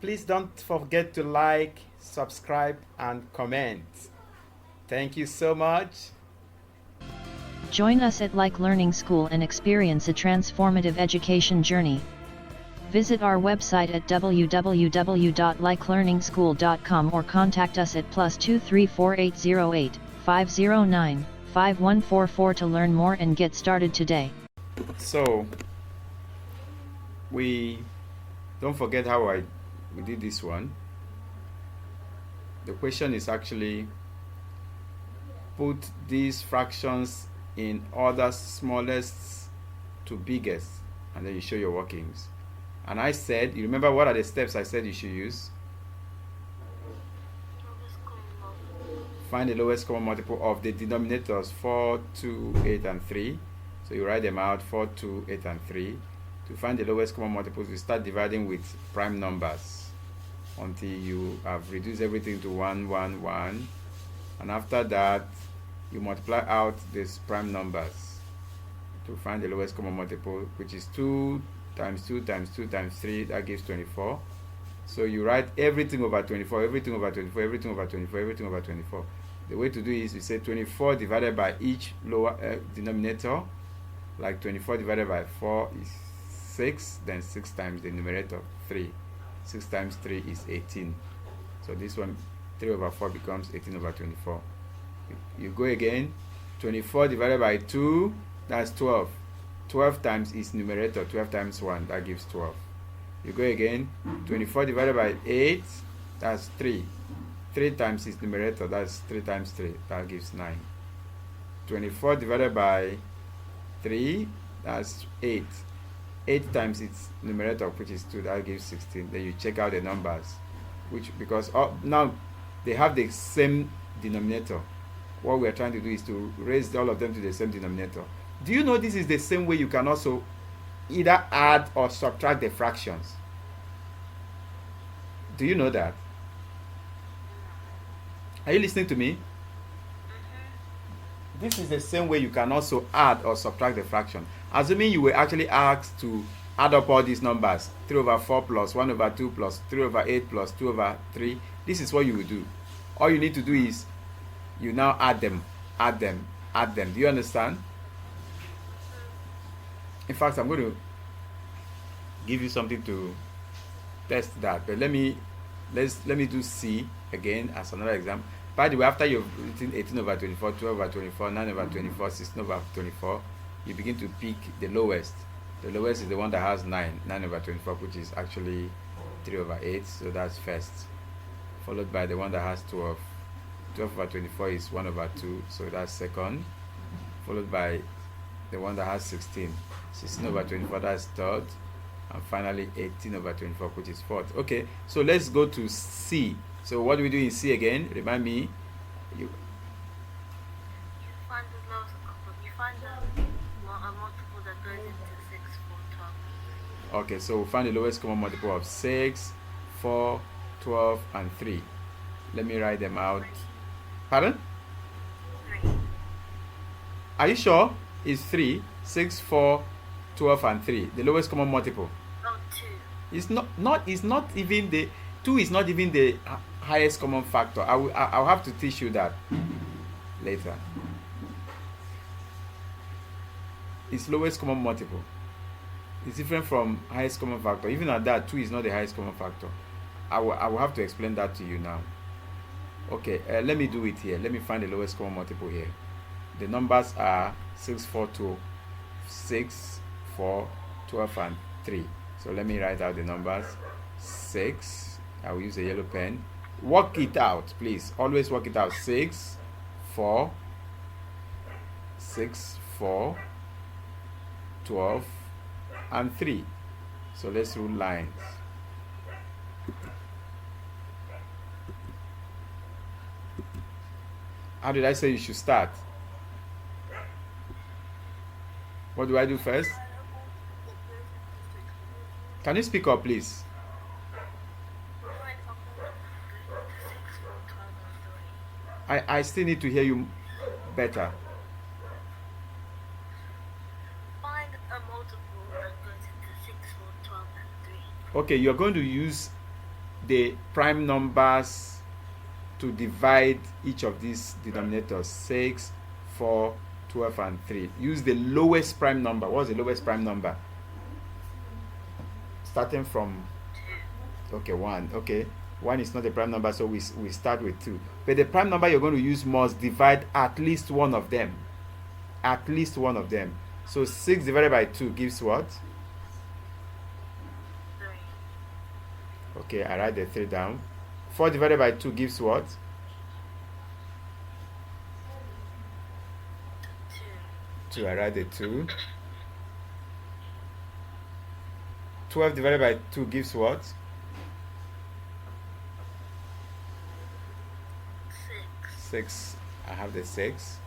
Please don't forget to like, subscribe, and comment. Thank you so much. Join us at Like Learning School and experience a transformative education journey. Visit our website at www.likelearningschool.com or contact us at +2348085095144 to learn more and get started today. So, we don't forget how we did this one. The question is actually put these fractions in order smallest to biggest, and then you show your workings. And I said, you remember what are the steps I said you should use? Find the lowest common multiple of the denominators 4, 2, 8, and 3. So you write them out, 4, 2, 8, and 3. To find the lowest common multiples, you start dividing with prime numbers until you have reduced everything to 1, 1, 1. And after that, you multiply out these prime numbers to find the lowest common multiple, which is 2 times 2 times 2 times 3, that gives 24. So you write everything over 24, everything over 24, everything over 24, everything over 24. The way to do it is you say 24 divided by each lower denominator, like 24 divided by 4 is 6, then 6 times the numerator, 3. 6 times 3 is 18. So this one, 3 over 4 becomes 18 over 24. You go again, 24 divided by 2, that's 12. 12 times its numerator, 12 times 1, that gives 12. You go again, 24 divided by 8, that's 3. 3 times its numerator, that's 3 times 3, that gives 9. 24 divided by 3, that's 8. 8 times its numerator, which is 2, that gives 16. Then you check out the numbers, because now they have the same denominator. What we are trying to do is to raise all of them to the same denominator. Do you know this is the same way you can also either add or subtract the fractions? Do you know that? Are you listening to me? This is the same way you can also add or subtract the fraction. Assuming you were actually asked to add up all these numbers, 3 over 4 plus 1 over 2 plus 3 over 8 plus 2 over 3, this is what you will do. All you need to do is you now add them. Do you understand? In fact, I'm going to give you something to test that, but let me do C again as another example. By the way, after you've written 18 over 24, 12 over 24, 9 over 24, 16 over 24, you begin to pick the lowest. The lowest is the one that has 9 over 24, which is actually 3 over 8, so that's first, followed by the one that has 12. 12 over 24 is 1 over 2, so that's second, followed by the one that has 16. 16 over 24, that's third, and finally 18 over 24, which is fourth. Okay, so let's go to C. So what do we do in C again? Remind me. You find the lowest couple. You find a multiple that goes into 6, 4, 12. Okay, so we find the lowest common multiple of 6, 4, 12, and 3. Let me write them out. 3. Pardon? 3. Are you sure? It's 3, 6, 4, 12, and 3. The lowest common multiple. Oh, 2. It's not even the 2 is not even the highest common factor. I'll have to teach you that later. It's lowest common multiple. It's different from highest common factor. Even at that, 2 is not the highest common factor. I will have to explain that to you now. Okay, let me do it here. Let me find the lowest common multiple here. The numbers are 6, 4, 2, 6, 4, 12, and 3. So let me write out the numbers. 6, I will use a yellow pen. Work it out, please. Always work it out. 6, 4, 12, and 3. So let's rule lines. How did I say you should start? What do I do first? Can you speak up, please? I still need to hear you better. Find a multiple that goes into 6, 4, 12, and 3. Okay, you're going to use the prime numbers to divide each of these denominators: 6, 4, 12, and 3. Use the lowest prime number. What's the lowest prime number? Starting from, okay, 1. Okay, 1 is not a prime number, so we start with 2. But the prime number you're going to use must divide at least one of them. At least one of them. So 6 divided by 2 gives what? 3. Okay, I write the 3 down. 4 divided by 2 gives what? 2. 2. I write the 2. 12 divided by 2 gives what? 6. 6. I have the 6.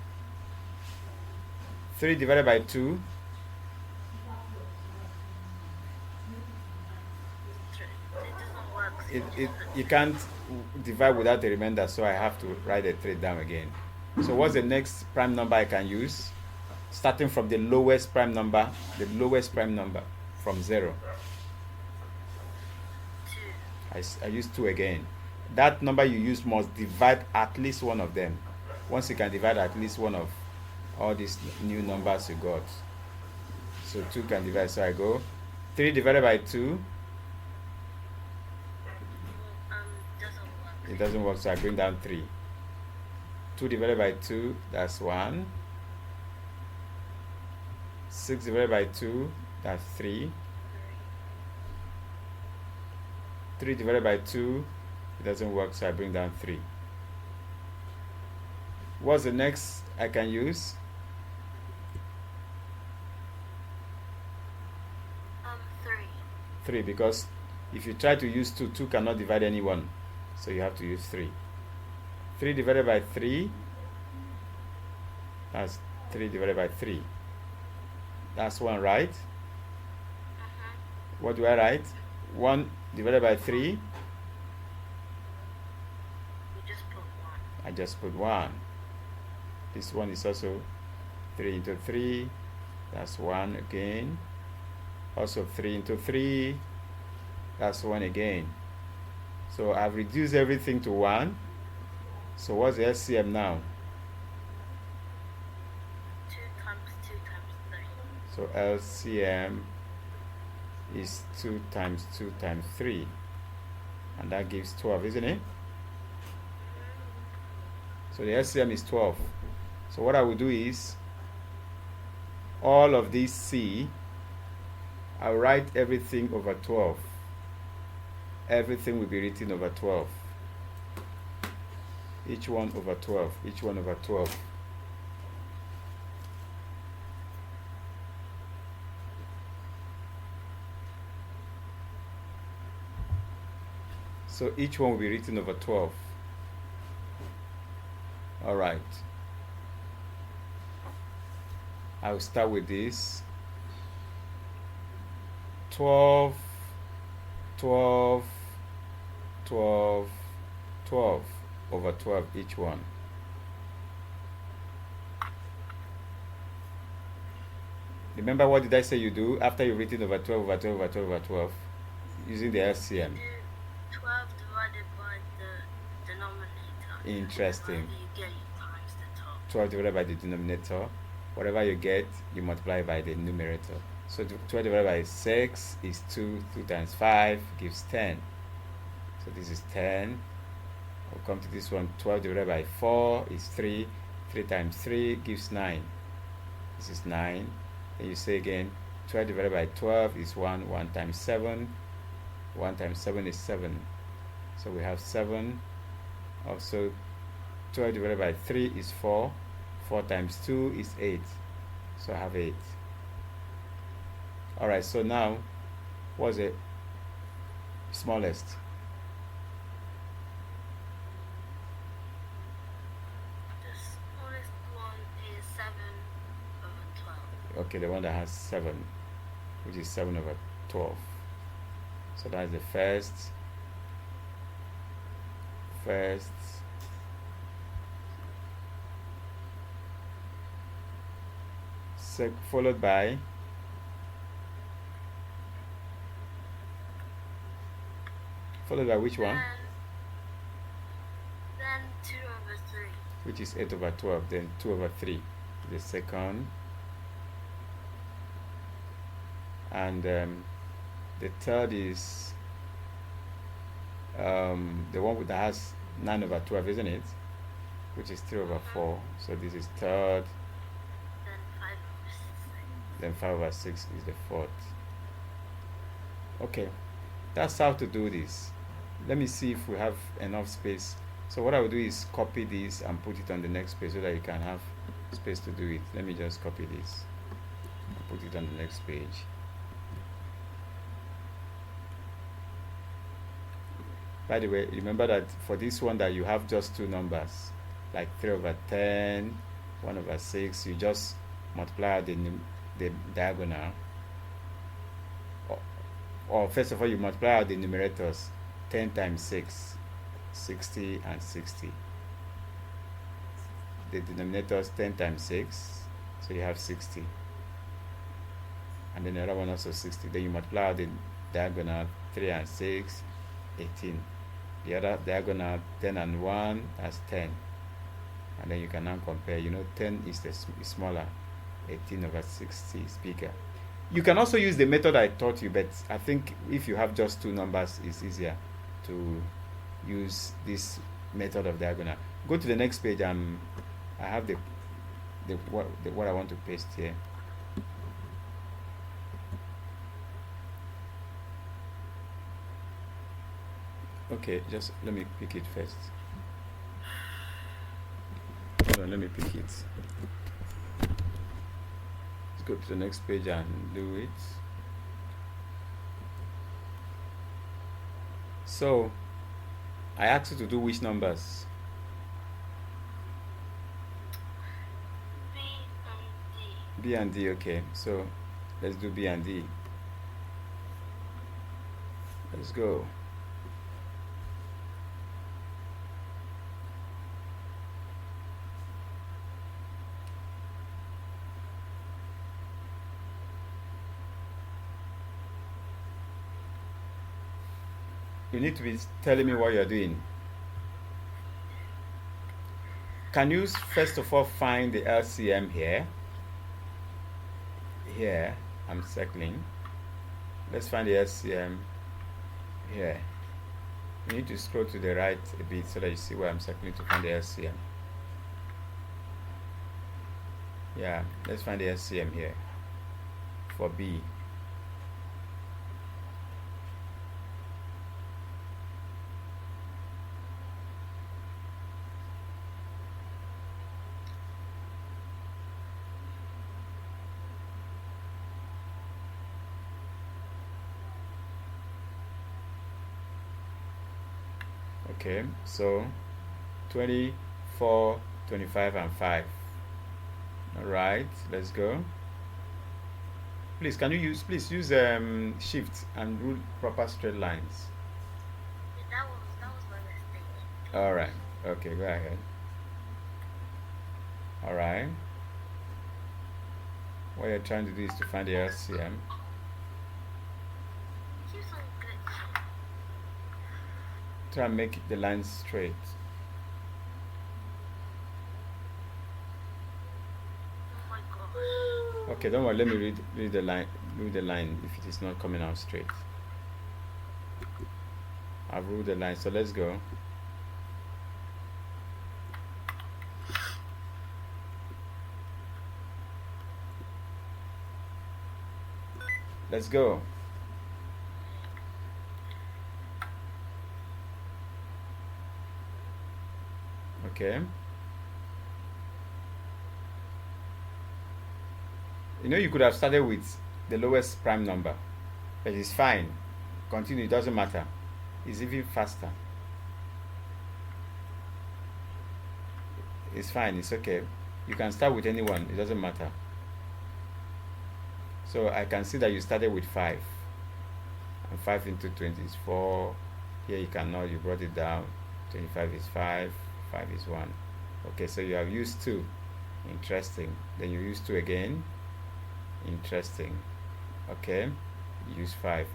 3 divided by 2. 3. It doesn't work. You can't divide without a remainder, so I have to write the 3 down again. So what's the next prime number I can use? Starting from the lowest prime number from 0. 2. I use 2 again. That number you use must divide at least one of them. Once you can divide at least one of all these new numbers you got, so 2 can divide. So I go 3 divided by 2. Doesn't work. It doesn't work, so I bring down 3. 2 divided by 2, that's 1. 6 divided by 2, that's 3. 3 divided by 2, it doesn't work, so I bring down 3. What's the next I can use? 3. 3, because if you try to use 2, 2 cannot divide anyone, so you have to use 3. 3 divided by 3, that's 3 divided by 3. That's 1, right? What do I write? 1 divided by 3, You just put 1. I just put 1. This one is also 3 into 3, that's 1 again. Also 3 into 3, that's 1 again. So I've reduced everything to 1. So what's the LCM now? 2 times 2 times 3. So LCM is 2 times 2 times 3. And that gives 12, isn't it? So the LCM is 12. So what I will do is, all of these C, I'll write everything over 12. Everything will be written over 12. Each one over 12. Each one over 12. So each one will be written over 12. All right. I'll start with this. 12, 12, 12, 12 over 12 each one. Remember, what did I say you do after you've written over 12 over 12 over 12 over 12 using the LCM? 12 divided by the denominator. Interesting. Whatever you get, you times the top. 12 divided by the denominator. Whatever you get, you multiply by the numerator. So 12 divided by 6 is 2. 2 times 5 gives 10. So this is 10. We'll come to this one. 12 divided by 4 is 3. 3 times 3 gives 9. This is 9. Then you say again, 12 divided by 12 is 1. 1 times 7. 1 times 7 is 7. So we have 7. Also, 12 divided by 3 is 4. 4 times 2 is 8. So I have 8. Alright, so now, what's the smallest? The smallest one is 7 over 12. Okay, the one that has 7, which is 7 over 12. So that's the first. Followed by Followed by which one? Then 2 over 3. Which is 8 over 12. Then 2 over 3. The second. And the third is the one that has 9 over 12, isn't it? Which is 3 over 4. So this is third. Then 5 over 6. Then 5 over 6 is the fourth. Okay, that's how to do this. Let me see if we have enough space. So what I will do is copy this and put it on the next page so that you can have space to do it. Let me just copy this and put it on the next page. By the way, remember that for this one that you have just two numbers, like 3 over 10, 1 over 6, you just multiply out the diagonal. Or first of all, you multiply out the numerators. 10 times 6, 60 and 60. The denominators 10 times 6, so you have 60. And then the other one also 60. Then you multiply out the diagonal 3 and 6, 18. The other diagonal 10 and 1, that's 10. And then you can now compare. 10 is smaller, 18 over 60 is bigger. You can also use the method I taught you, but I think if you have just two numbers, it's easier to use this method of diagonal. Go to the next page, and I have what I want to paste here. Okay, just let me pick it first. Hold on, let me pick it. Let's go to the next page and do it. So, I asked you to do which numbers? B and D. B and D, okay. So, let's do B and D. Let's go. You need to be telling me what you're doing. Can you first of all find the LCM here? Here, I'm circling. Let's find the LCM here. You need to scroll to the right a bit so that you see where I'm circling to find the LCM. Yeah, let's find the LCM here for B. Okay, so 24, 25 and 5. Alright, let's go. Please, can you use shift and rule proper straight lines? That was my mistake. Alright, okay, go ahead. Alright. What you're trying to do is to find the LCM. Keeps on glitching. Try and make the lines straight. Oh my gosh. Okay, don't worry, let me read the line if it is not coming out straight. I've ruled the line, so let's go. Let's go. Okay. You could have started with the lowest prime number, but it's fine. Continue, it doesn't matter. It's even faster. It's fine, it's okay. You can start with anyone, it doesn't matter. So I can see that you started with 5. And 5 into 20 is 4. Here you cannot, you brought it down. 25 is 5. 5 is 1. Okay, so you have used 2. Interesting. Then you use 2 again. Interesting. Okay, use 5.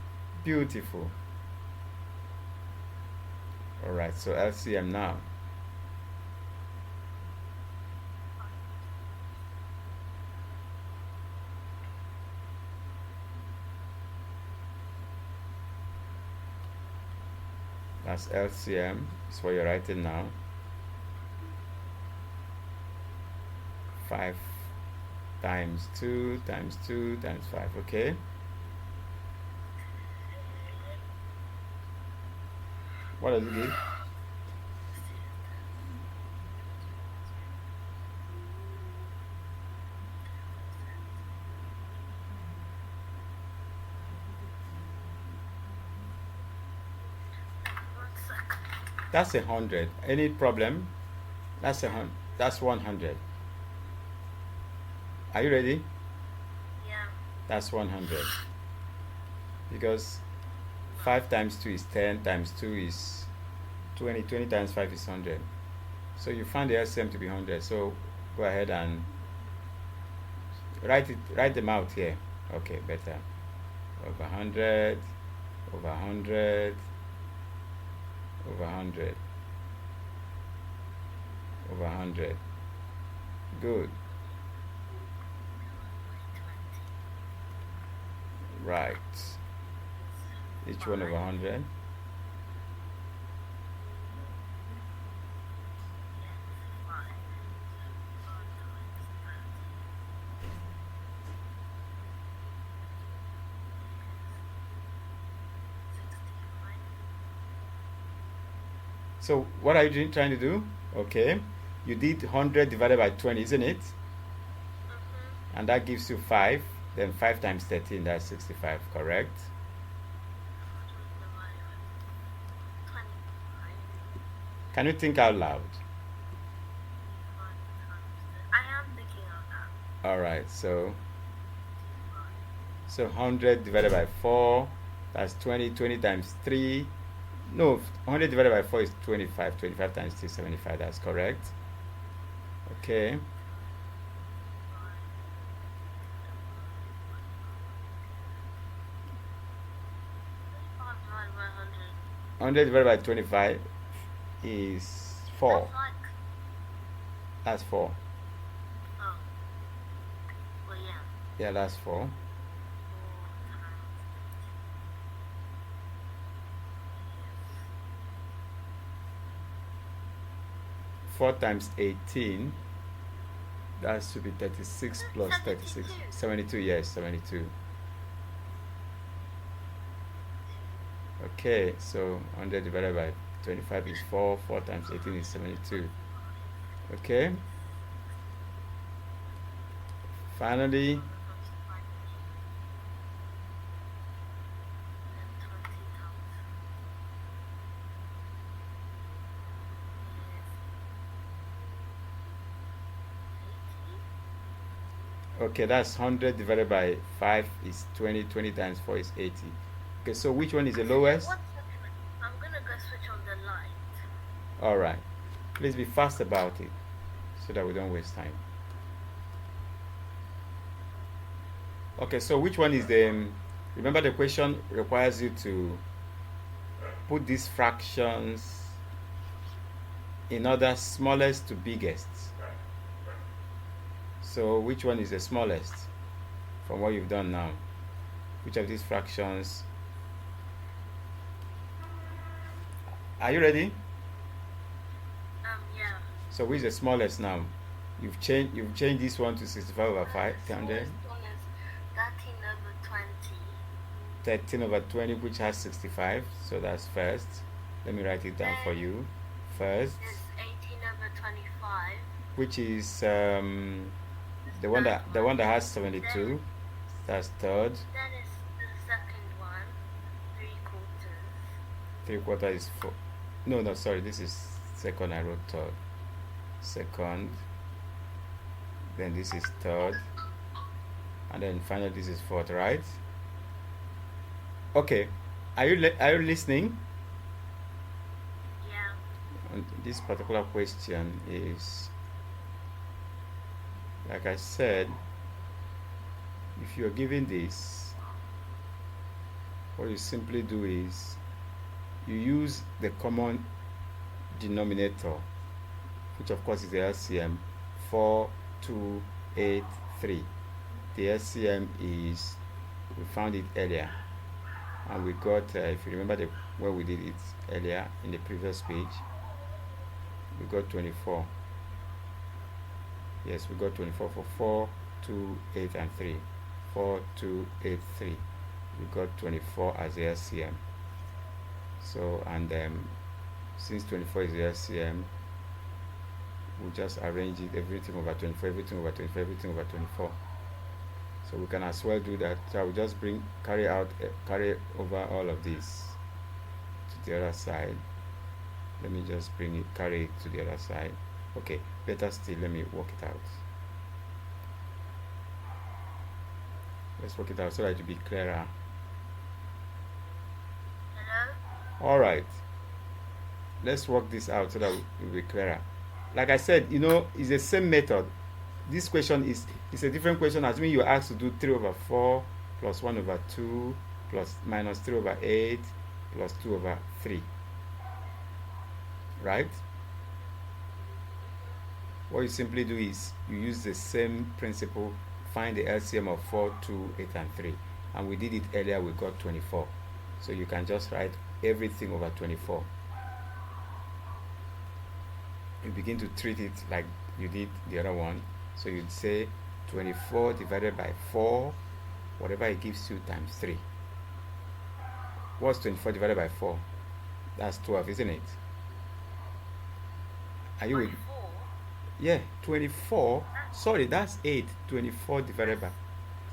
Beautiful. All right, so LCM now. That's LCM. That's what you're writing now. 5 times 2 times 2 times 5. Okay. What does it give? One second. That's 100. Any problem? That's 100. That's 100. Are you ready? Yeah. That's 100. Because 5 times 2 is 10, times 2 is 20, 20 times 5 is 100. So you found the LCM to be 100. So go ahead and write them out here. Okay, better. Over 100, over 100, over 100, over 100. Good. Right. Each one over 100. So what are you trying to do? Okay. You did 100 divided by 20, isn't it? And that gives you 5. Then 5 times 13, that's 65, correct? Can you think out loud? I am thinking of that. All right. So 100 divided by 4, that's 20. 20 times 3. No, 100 divided by 4 is 25. 25 times 3 is 75. That's correct. Okay. Divided by 100. 100 divided by 25 is 4. That's like. That's 4. Oh. Well, yeah. Yeah, that's 4. 4 times 18, that should be 36 plus 36. 72, yes, 72. Okay, so 100 divided by 25 is 4. 4 times 18 is 72. Okay. Finally, okay, that's 100 divided by 5 is 20. 20 times 4 is 80. Okay, so which one is the lowest? I'm gonna go switch on the light. All right. Please be fast about it so that we don't waste time. Okay, so which one is the... Remember, the question requires you to put these fractions in order smallest to biggest. So which one is the smallest from what you've done now? Which of these fractions? Are you ready? Yeah. So which is the smallest now? You've changed this one to 65 over 500. 13 over 20. 13 over 20, which has 65. So that's first. Let me write it down for you. First, It's 18 over 25. which is the one that has 72. That's third. Then it's the second one, 3/4. 3/4 is 4. No, sorry. This is second. I wrote third. Second. Then this is third. And then finally this is fourth, right? Okay. Are you listening? Yeah. And this particular question is, like I said, if you're given this, what you simply do is you use the common denominator, which of course is the LCM, 4, 2, 8, 3. The LCM is, we found it earlier, and we got, if you remember when we did it earlier in the previous page, we got 24. Yes, we got 24 for 4, 2, 8, and 3. 4, 2, 8, 3. We got 24 as the LCM. So, and since 24 is the LCM, we'll just arrange it, everything over 24, everything over 24, everything over 24. So we can as well do that. So I will just carry over all of this to the other side. Let me just carry it to the other side. Okay, better still, let me work it out. Let's work it out so that it will be clearer. Hello? All right, let's work this out so that it will be clearer. Like I said, it's the same method. This question is a different question, assuming you're asked to do 3 over 4 plus 1 over 2 plus minus 3 over 8 plus 2 over 3. Right? What you simply do is you use the same principle, find the LCM of 4, 2, 8, and 3. And we did it earlier, we got 24. So you can just write everything over 24. You begin to treat it like you did the other one. So you'd say 24 divided by 4, whatever it gives you, times 3. What's 24 divided by 4? That's 12, isn't it? Are you with? Yeah, 24. Sorry, that's 8. 24 divided by,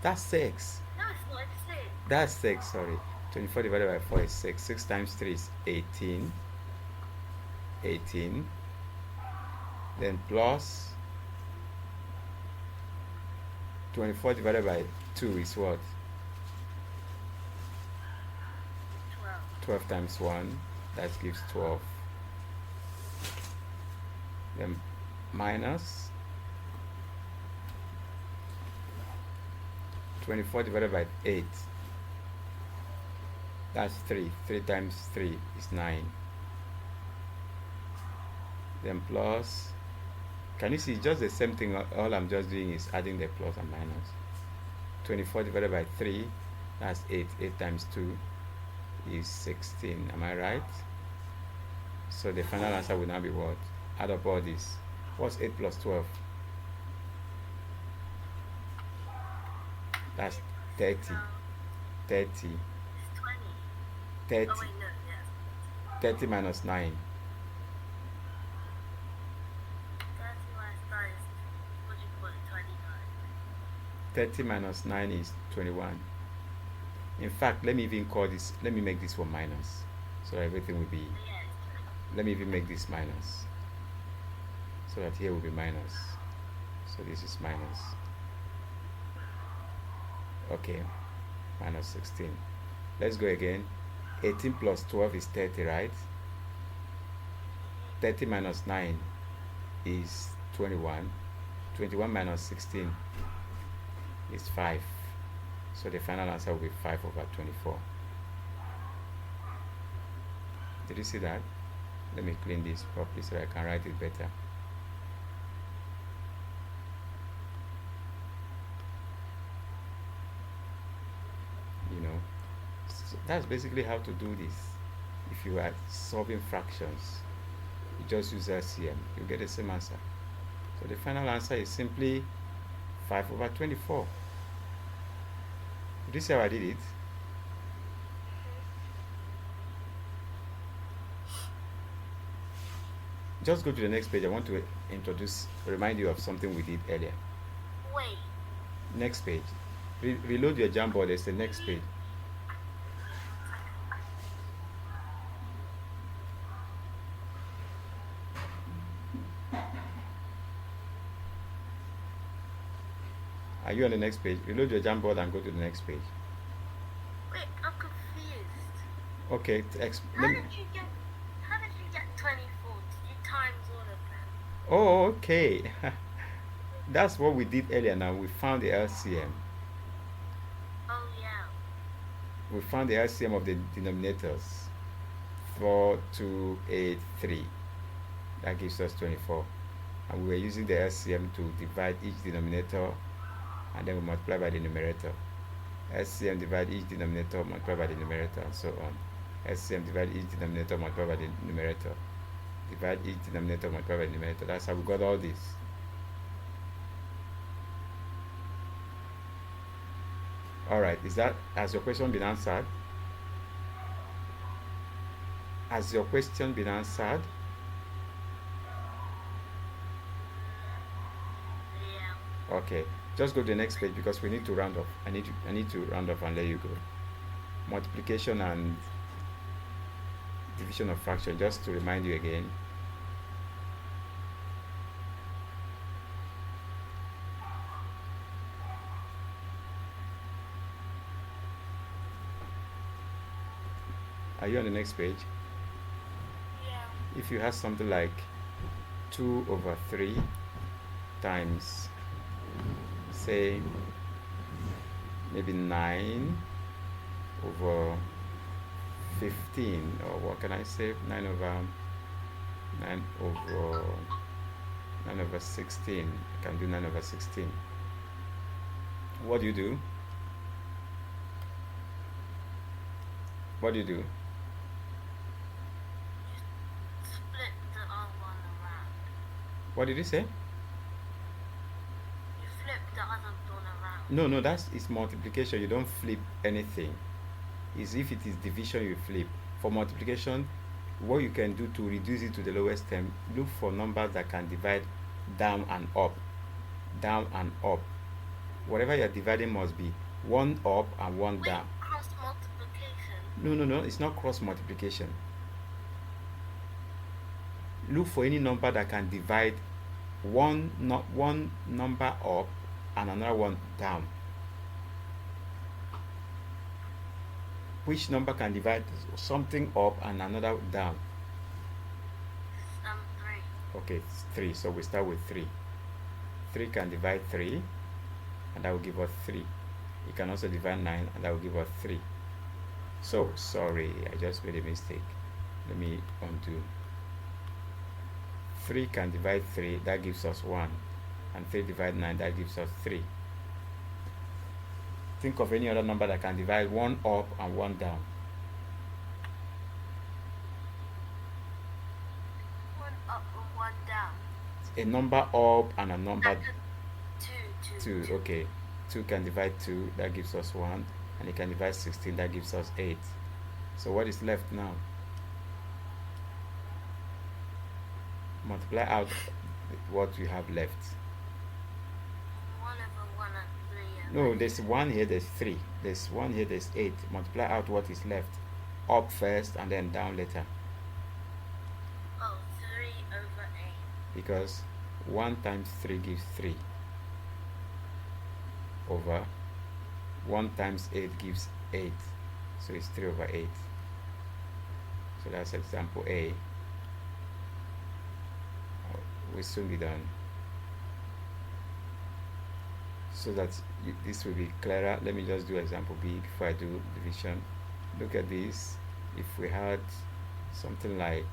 that's 6. No, it's not. It's 6. That's 6, sorry. 24 divided by 4 is 6. 6 times 3 is 18. 18. Then plus 24 divided by 2 is what? 12. 12 times 1, that gives 12. Then minus 24 divided by 8, that's 3. 3 times 3 is 9. Then plus, can you see, just the same thing, all I'm just doing is adding the plus and minus. 24 divided by 3, that's 8. 8 times 2 is 16. Am I right? So the final answer will now be what? Add up all this. What's 8 plus 12? That's 30. 30. It's 20. 30. Oh, wait, no, yeah. 30 minus 9. 30 minus 9 is, what do you call it, 29. 30 minus 9 is 21. In fact, let me make this one minus. So everything will be, Yeah, it's let me even make this minus. So that here will be minus. So this is minus. Okay, minus 16. Let's go again. 18 plus 12 is 30, right? 30 minus 9 is 21. 21 minus 16 is 5. So the final answer will be 5 over 24. Did you see that? Let me clean this properly so I can write it better. So that's basically how to do this. If you are solving fractions, you just use LCM, you get the same answer. So the final answer is simply 5 over 24. Did you see how I did it? Just go to the next page. I want to remind you of something we did earlier. Wait. Next page. Reload your Jamboard. There's the next page. Are you on the next page? Reload your Jamboard and go to the next page. Wait, I'm confused. Okay. How did you get 24? Did you times all of them? Oh, okay. That's what we did earlier. Now we found the LCM. Oh, yeah. We found the LCM of the denominators. 4, 2, 8, 3. that gives us 24. And we were using the LCM to divide each denominator, and then we multiply by the numerator. LCM divide each denominator, multiply by the numerator, and so on. LCM divide each denominator, multiply by the numerator. Divide each denominator, multiply by the numerator. That's how we got all this. Alright, has your question been answered? Has your question been answered? Yeah. Okay, just go to the next page because we need to round off. I need to round off and let you go. Multiplication and division of fraction, just to remind you again. Are you on the next page? Yeah. If you have something like 2 over 3 times, say, maybe 9 over 15, or what can I say, 9 over 16. I can do 9 over 16. What do you do? What do you do? Split the other one around. What did you say? You flip the other one around. No, it's multiplication. You don't flip anything. It's if it is division you flip. For multiplication, what you can do to reduce it to the lowest term, look for numbers that can divide down and up. Down and up. Whatever you're dividing must be one up and one Wait, down. cross multiplication. No, it's not cross multiplication. Look for any number that can divide one number up and another one down. Which number can divide something up and another down? 3. Okay, it's 3. So we start with 3. 3 can divide 3, and that will give us 3. It can also divide 9, and that will give us 3. So, sorry, I just made a mistake. Let me undo. 3 can divide 3, that gives us 1. And 3 divide 9, that gives us 3. Think of any other number that can divide one up and one down. 1 up and 1 down. A number up and a number 2. 2. Okay, 2 can divide 2, that gives us 1, and it can divide 16, that gives us 8. So what is left now? Multiply out what you have left. 1 over 1 and 3. No, there's 1 here, there's 3. There's 1 here, there's 8. Multiply out what is left. Up first and then down later. Oh, 3 over 8. Because 1 times 3 gives 3. Over 1 times 8 gives 8. So it's 3 over 8. So that's example A. We'll soon be done. So that this will be clearer, let me just do example B before I do division. Look at this. If we had something like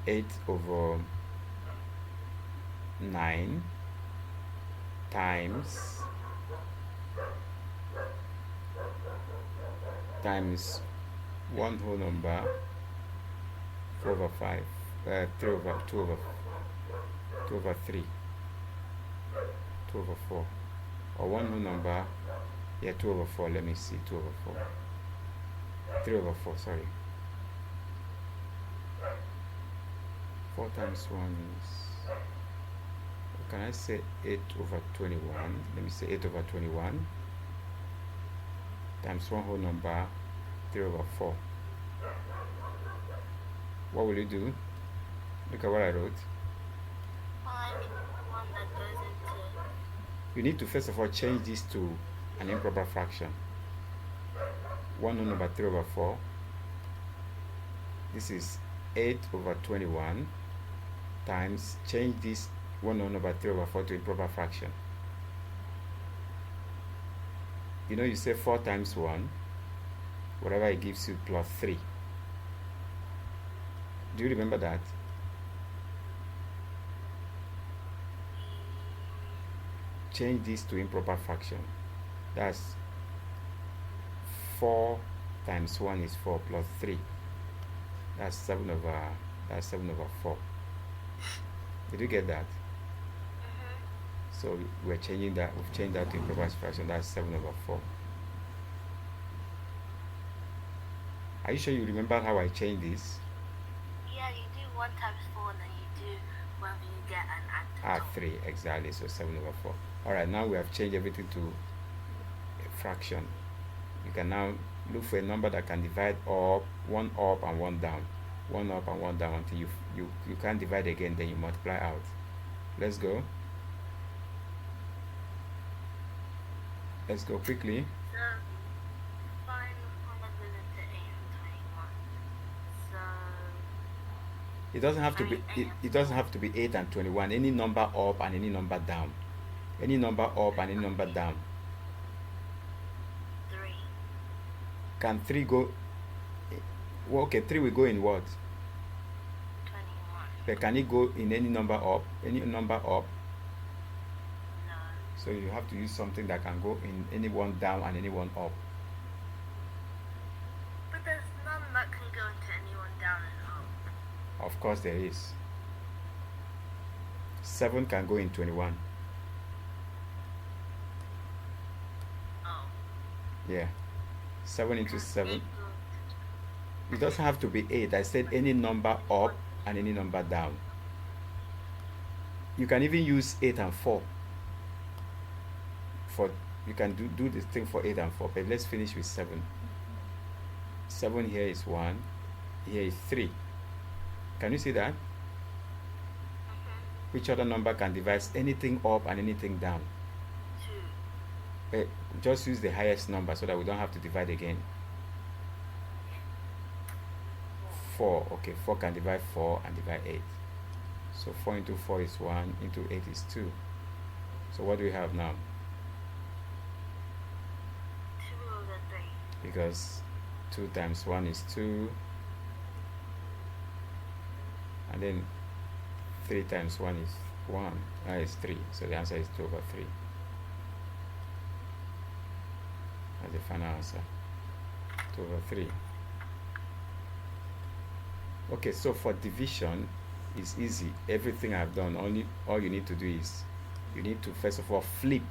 8 over 9 times 1 whole number, 4 over 5, 2 over 3, 2 over 4, or 1 whole number, 2 over 4, let me see, 2 over 4, 3 over 4, sorry. 4 times 1 is, can I say 8 over 21? Let me say 8 over 21 times 1 whole number, 3 over 4. What will you do? Look at what I wrote. Find one that goes into. You need to first of all change this to an improper fraction. 1 whole number 3 over 4. This is 8 over 21 times, change this 1 whole number 3 over 4 to improper fraction. You know, you say 4 times 1, whatever it gives you, plus 3. Do you remember that? Change this to improper fraction. That's 4 times 1 is 4 plus 3. That's 7 over 4. Did you get that? So we've changed that to improper fraction. That's 7 over 4. Are you sure you remember how I changed this? Yeah, you do 1 times 4 and then you do whatever you get and add to 3, exactly. So 7 over 4. Alright, now we have changed everything to a fraction. You can now look for a number that can divide up, one up and one down. One up and one down until you can't divide again, then you multiply out. Let's go. Let's go quickly. So, find 121. So, It doesn't have to be it doesn't have to be 8 and 21. Any number up and any number down. Any number up and any number down. 3. Can 3 go? Well, okay, 3 will go in what? 21. But can it go in any number up? Any number up? No. So you have to use something that can go in any one down and any one up. But there's none that can go into anyone down and up. Of course there is. 7 can go in 21. Oh. Yeah. 7 into Can 7. 8 go It doesn't have to be 8. I said any number up and any number down. You can even use 8 and 4. You can do this thing for 8 and 4, but let's finish with 7. 7 here is 1. Here is 3. Can you see that? Which other number can divide anything up and anything down? 2. Just use the highest number so that we don't have to divide again. 4. Okay, 4 can divide 4 and divide 8. So 4 into 4 is 1, into 8 is 2. So what do we have now? 2 over 3. Because 2 times 1 is 2. And then 3 times 1 is 1. That is 3. So the answer is 2 over 3. That's the final answer. 2 over 3. Okay, so for division, it's easy. Everything I've done, all you need to do is you need to first of all flip.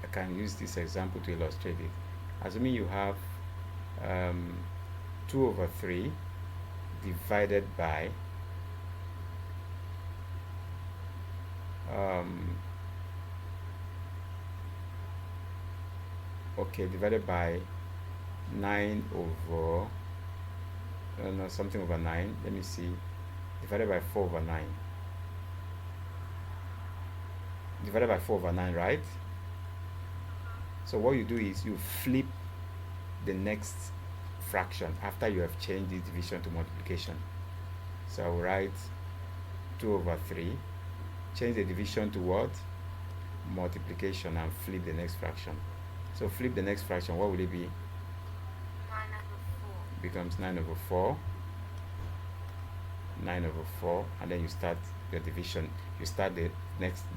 I can use this example to illustrate it. Assuming you have 2 over 3 divided by divided by 9 over no, something over 9. Let me see. Divided by 4 over 9. Divided by 4 over 9, right? So what you do is you flip the next fraction after you have changed the division to multiplication. So I will write 2 over 3. Change the division to what? Multiplication, and flip the next fraction. So flip the next fraction. What will it be? 9 over 4. Becomes 9 over 4. 9 over 4, and then you start your division. You start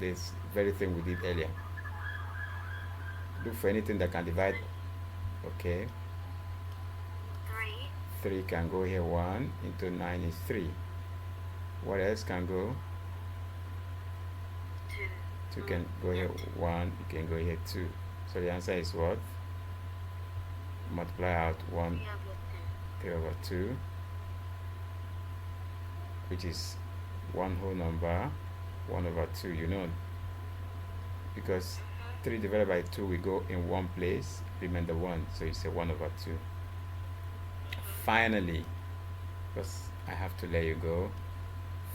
this very thing we did earlier. Look for anything that can divide. Okay, 3. 3 can go here. 1 into 9 is 3. What else can go? 2. 2 can go here. 1, you can go here 2. So the answer is what? Multiply out 1, 3 over 2, which is one whole number, 1 over 2, you know, because 3 divided by 2 will go in one place, remainder 1, so it's a 1 over 2. Finally, because I have to let you go,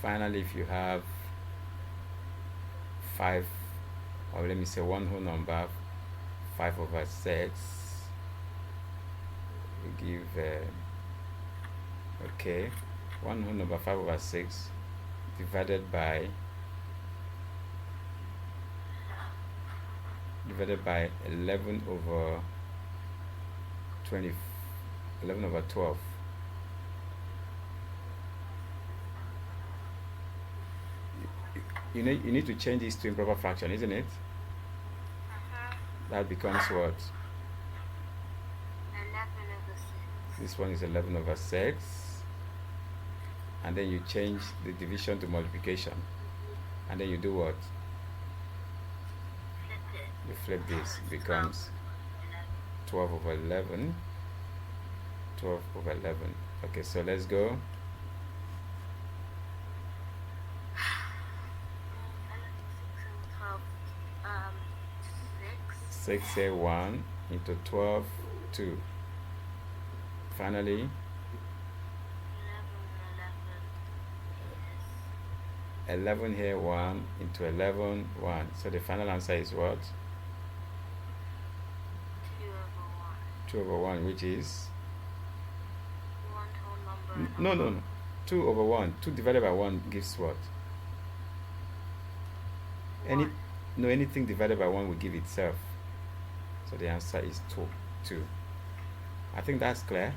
finally, if you have 5, or let me say one whole number, 5 over 6, we give okay, one whole number 5 over 6 divided by 11 over 20, 11 over 12. you need to change this to improper fraction, isn't it? That becomes what? 11/6. This one is 11/6. And then you change the division to multiplication. And then you do what? Flip it. You flip this, it becomes 12/11. 12/11. Okay, so let's go. 6 say 1 into 12, 2. Finally, 11 here 1 into 11, 1. So the final answer is what? 2/1, which is? One whole number. No. 2/1. 2 divided by 1 gives what? Anything divided by 1 will give itself. So the answer is 2. I think that's clear.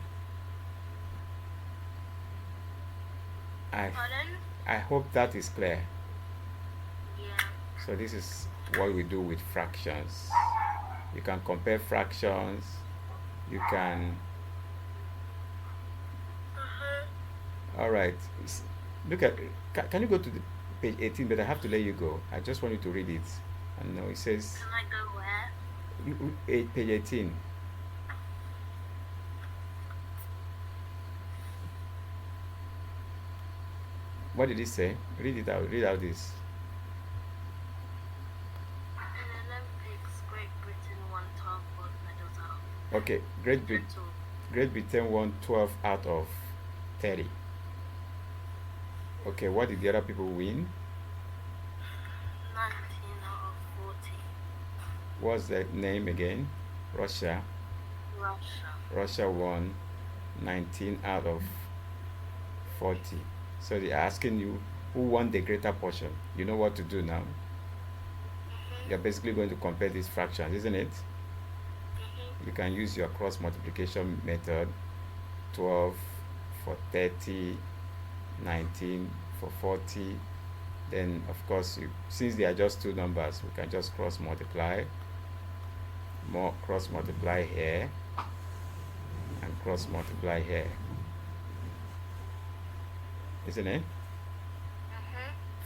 I hope that is clear. Yeah. So this is what we do with fractions. You can compare fractions. You can. All right. Look at. Can you go to the page 18? But I have to let you go. I just want you to read it. And now it says. Can I go where? Page 18. What did it say? Read it out. Read out this. In Olympics, Great Britain won 12 gold medals out. Okay, Great Britain won 12 out of 30. Okay, what did the other people win? 19 out of 40. What's the name again? Russia. Russia won 19 out of 40. So they're asking you who won the greater portion. You know what to do now? You're basically going to compare these fractions, isn't it? You can use your cross multiplication method. 12 for 30, 19 for 40. Then of course, since they are just two numbers, we can just cross multiply. Cross multiply here and cross multiply here, isn't it?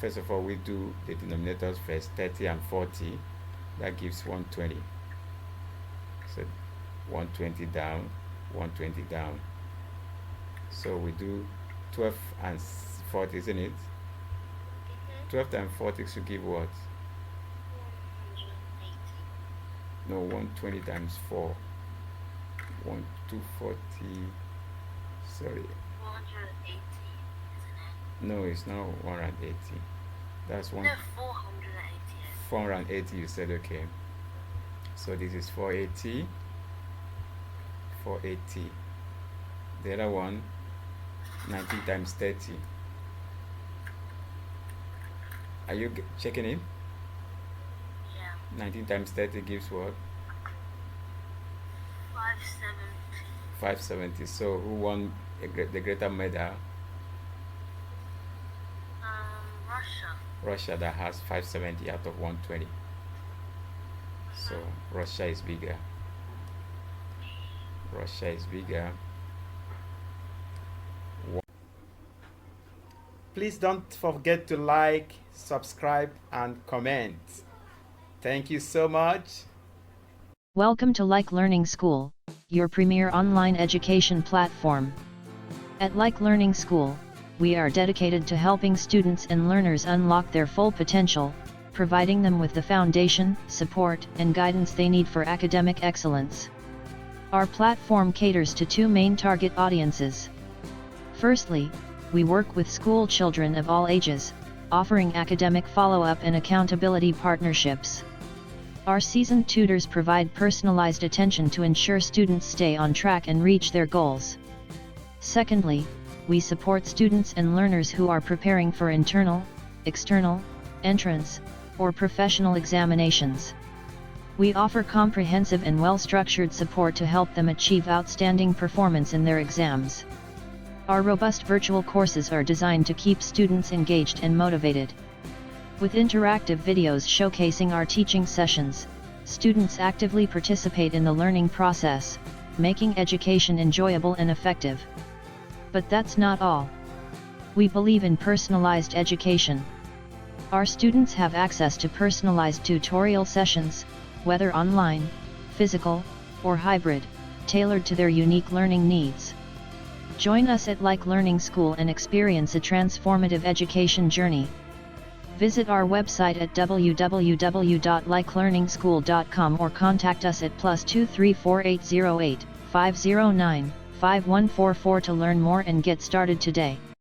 First of all, we do the denominators first. 30 and 40, that gives 120. So 120 down, 120 down. So we do 12 and 40, isn't it? 12 times 40 should give what? 180. No, 120 times 4. 240. Sorry. 480, isn't it? No, it's not 180. That's one. No, 480. 480, you said, okay. So this is 480. 480. The other one, 19 times 30. Are you checking it? Yeah. 19 times 30 gives what? 570. 570. So who won the greater medal? Russia. Russia, that has 570 out of 120. So Russia is bigger. Russia is bigger. Please don't forget to like, subscribe, and comment. Thank you so much. Welcome to Like Learning School, your premier online education platform. At Like Learning School, we are dedicated to helping students and learners unlock their full potential, providing them with the foundation, support, and guidance they need for academic excellence. Our platform caters to two main target audiences. Firstly, we work with school children of all ages, offering academic follow-up and accountability partnerships. Our seasoned tutors provide personalized attention to ensure students stay on track and reach their goals. Secondly, we support students and learners who are preparing for internal, external, entrance, or professional examinations. We offer comprehensive and well-structured support to help them achieve outstanding performance in their exams. Our robust virtual courses are designed to keep students engaged and motivated. With interactive videos showcasing our teaching sessions, students actively participate in the learning process, making education enjoyable and effective. But that's not all. We believe in personalized education. Our students have access to personalized tutorial sessions, whether online, physical, or hybrid, tailored to their unique learning needs. Join us at Like Learning School and experience a transformative education journey. Visit our website at www.likelearningschool.com or contact us at +234 808 509 5144 to learn more and get started today.